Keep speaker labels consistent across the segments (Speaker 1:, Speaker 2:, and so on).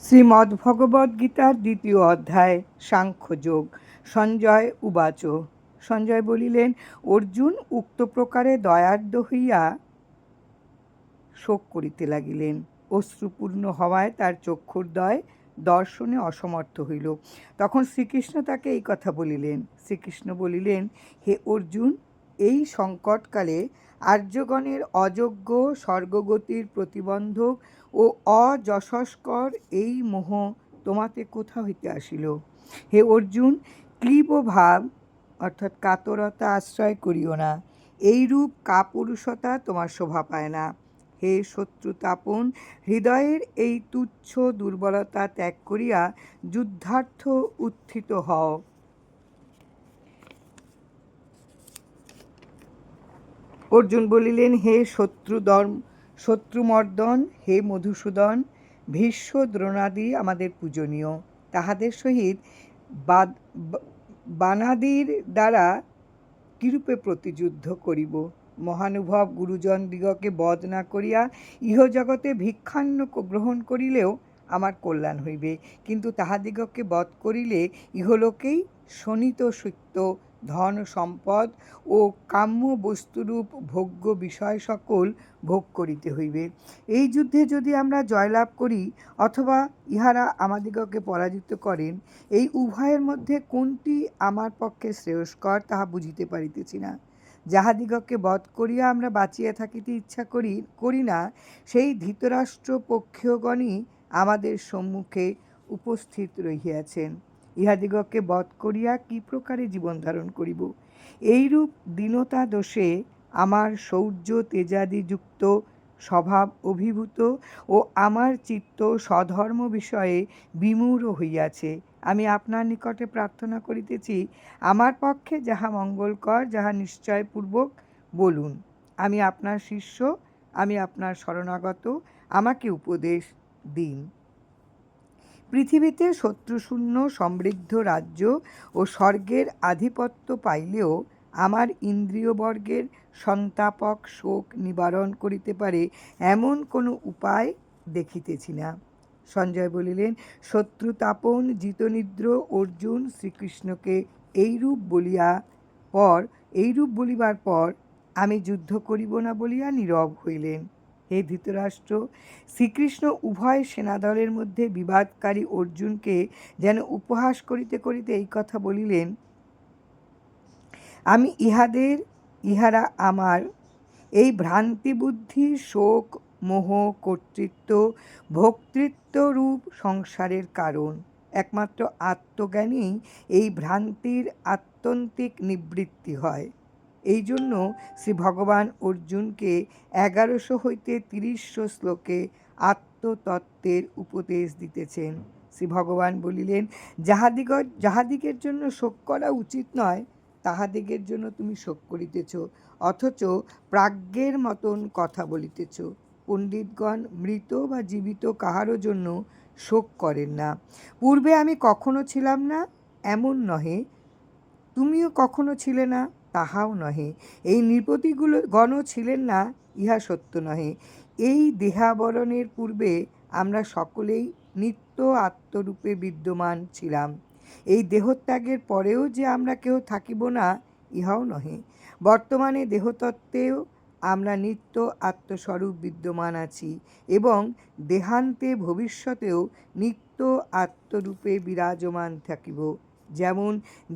Speaker 1: শ্রীমদ্ভগবদ্গীতার দ্বিতীয় অধ্যায় সাংখ্যযোগ। সঞ্জয় উবাচ। সঞ্জয় বলিলেন, অর্জুন উক্ত প্রকারে দয়ার্দ্র হইয়া শোক করিতে লাগিলেন। অশ্রুপূর্ণ হওয়ায় তার চক্ষুর্দ্বয় দর্শনে অসমর্থ হইল। তখন শ্রীকৃষ্ণ তাকে এই কথা বলিলেন। শ্রীকৃষ্ণ বলিলেন, হে অর্জুন, এই সংকটকালে আর্যগণের অযোগ্য স্বর্গগতির প্রতিবন্ধক ও অযশস্কর এই মোহ তোমাতে কোথা হইতে আসিল? হে অর্জুন, ক্লীব ভাব অর্থাৎ কাতরতা আশ্রয় করিও না। এইরূপ কাপুরুষতা তোমার শোভা পায় না। হে শত্রুতাপন, হৃদয়ের এই তুচ্ছ দুর্বলতা ত্যাগ করিয়া যুদ্ধার্থ উত্থিত হও। অর্জুন বলিলেন, হে শত্রুমর্দন, হে মধুসূদন, ভীষ্ম দ্রোণাদি আমাদের পূজনীয়। তাহাদের সহিত বানাদির দ্বারা কিরূপে প্রতিযুদ্ধ করিব? মহানুভব গুরুজন দিগকে বধ না করিয়া ইহজগতে ভিক্ষান্ন গ্রহণ করিলেও আমার কল্যাণ হইবে, কিন্তু তাহাদিগকে বধ করিলে ইহলোকেই শোণিত সত্য ধন সম্পদ ও কাম্য বস্তুরূপ ভোগ্য বিষয় সকল ভোগ করিতে হইবে। এই যুদ্ধে যদি আমরা জয়লাভ করি অথবা ইহারা আমাদিগকে পরাজিত করেন, এই উভয়ের মধ্যে কোনটি আমার পক্ষে শ্রেয়স্কর তাহা বুঝিতে পারিতেছি না। যাহাদিগকে বধ করিয়া আমরা বাঁচিয়া থাকিতে ইচ্ছা করি না, সেই ধৃতরাষ্ট্র পক্ষীয়গণই আমাদের সম্মুখে উপস্থিত রহিয়াছেন। ইহাদিগকে বধ করিয়া কি প্রকারে জীবন ধারণ করিব? এইরূপ দীনতা দোষে আমার শৌর্য তেজাদিযুক্ত স্বভাব অভিভূত ও আমার চিত্ত স্বধর্ম বিষয়ে বিমূঢ় হইয়াছে। আমি আপনার নিকটে প্রার্থনা করিতেছি, আমার পক্ষে যাহা মঙ্গলকর যাহা নিশ্চয়পূর্বক বলুন। আমি আপনার শিষ্য, আমি আপনার শরণাগত, আমাকে উপদেশ দিন। পৃথিবীতে শত্রুশূন্য সমৃদ্ধ রাজ্য ও স্বর্গের আধিপত্য পাইলেও আমার ইন্দ্রিয়বর্গের সন্তাপক শোক নিবারণ করিতে পারে এমন কোনো উপায় দেখিতেছি না। সঞ্জয় বলিলেন, শত্রুতাপন জিতনিদ্র অর্জুন শ্রীকৃষ্ণকে এইরূপ বলিবার পর আমি যুদ্ধ করিব না বলিয়া নীরব হইলেন। হে ধৃতরাষ্ট্র, শ্রীকৃষ্ণ উভয় সেনাদলের মধ্যে বিবাদকারী অর্জুনকে যেন উপহাস করিতে করিতে এই কথা বলিলেন, আমি ইহারা আমার এই ভ্রান্তিবুদ্ধি শোক মোহ কর্তৃত্ব ভোক্তৃত্ব রূপ সংসারের কারণ। একমাত্র আত্মজ্ঞানেই এই ভ্রান্তির আত্যন্তিক নিবৃত্তি হয়। এই জন্য শ্রী ভগবান অর্জুনকে 1100 হইতে 3000 শ্লোকে আত্মতত্ত্বের উপদেশ দিতেছেন। শ্রী ভগবান বলিলেন, যাহাদিগের জন্য শোক করা উচিত নয় তাহাদিগের জন্য তুমি শোক করিতেছ, অথচ প্রাজ্ঞের মতন কথা বলিতেছ। পণ্ডিতগণ মৃত বা জীবিত কাহারও জন্য শোক করেন না। পূর্বে আমি কখনো ছিলাম না এমন নহে, তুমিও কখনো ছিলে না তাহাও নহে, এই নৃপতিগণও ছিলেন না ইহা সত্য নহে। এই দেহাবরণের পূর্বে আমরা সকলেই নিত্য আত্মরূপে বিদ্যমান ছিলাম। এই দেহত্যাগের পরেও যে আমরা কেহ থাকিব না ইহাও নহে। বর্তমানে দেহতত্ত্বেও আমরা নিত্য আত্মস্বরূপ বিদ্যমান আছি এবং দেহান্তে ভবিষ্যতেও নিত্য আত্মরূপে বিরাজমান থাকিব। যেমন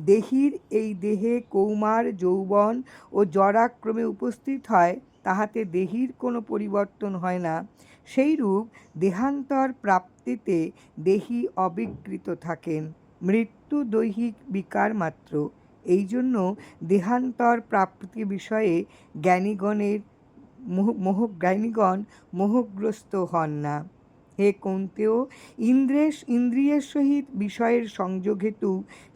Speaker 1: দেহীর এই দেহে কৌমার যৌবন ও জরাক্রমে উপস্থিত হয়, তাহাতে দেহীর কোনো পরিবর্তন হয় না, সেইরূপ দেহান্তর প্রাপ্তিতে দেহী অবিকৃত থাকেন। মৃত্যু দৈহিক বিকার মাত্র। এই জন্য দেহান্তর প্রাপ্তি বিষয়ে জ্ঞানীগণ মোহগ্রস্ত হন না। হে কৌন্তেয়, ইন্দ্রিয়ের সহিত বিষয়ের সংযোগ হেতু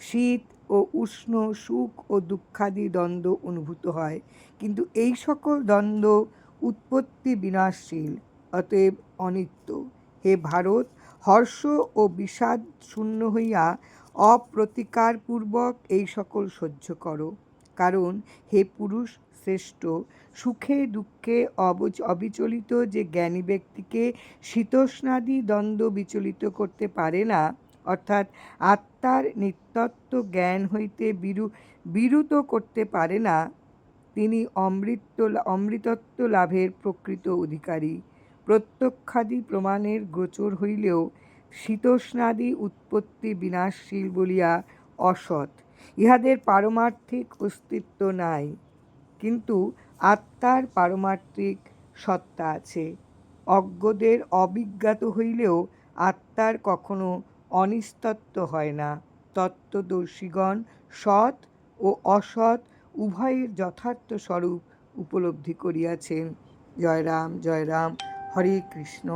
Speaker 1: শীত ও উষ্ণ সুখ ও দুঃখাদি দ্বন্দ্ব অনুভূত হয়, কিন্তু এই সকল দ্বন্দ্ব উৎপত্তি বিনাশশীল, অতএব অনিত্য। হে ভারত, হর্ষ ও বিষাদ শূন্য হইয়া অপ্রতিকারপূর্বক এই সকল সহ্য করো। কারণ হে পুরুষ শ্রেষ্ঠ, সুখে দুঃখে অবিচলিত যে জ্ঞানী ব্যক্তিকে শীতোষ্ণাদি দ্বন্দ্ব বিচলিত করতে পারে না, অর্থাৎ আত্মার নিত্যত্ব জ্ঞান হইতে বিরুত করতে পারে না, তিনি অমৃতত্ব লাভের প্রকৃত অধিকারী। প্রত্যক্ষাদি প্রমাণের গোচর হইলেও শীতোষ্ণাদি উৎপত্তি বিনাশশীল বলিয়া অসৎ, ইহাদের পারমার্থিক অস্তিত্ব নাই। কিন্তু আত্মার পারমার্থিক সত্তা আছে। অজ্ঞদের অবিজ্ঞাত হইলেও আত্মার কখনো অনিস্তত্ব হয় না। তত্ত্বদর্শীগণ সৎ ও অসৎ উভয়ের যথার্থ স্বরূপ উপলব্ধি করিয়াছেন। জয় রাম, জয় রাম, হরে কৃষ্ণ।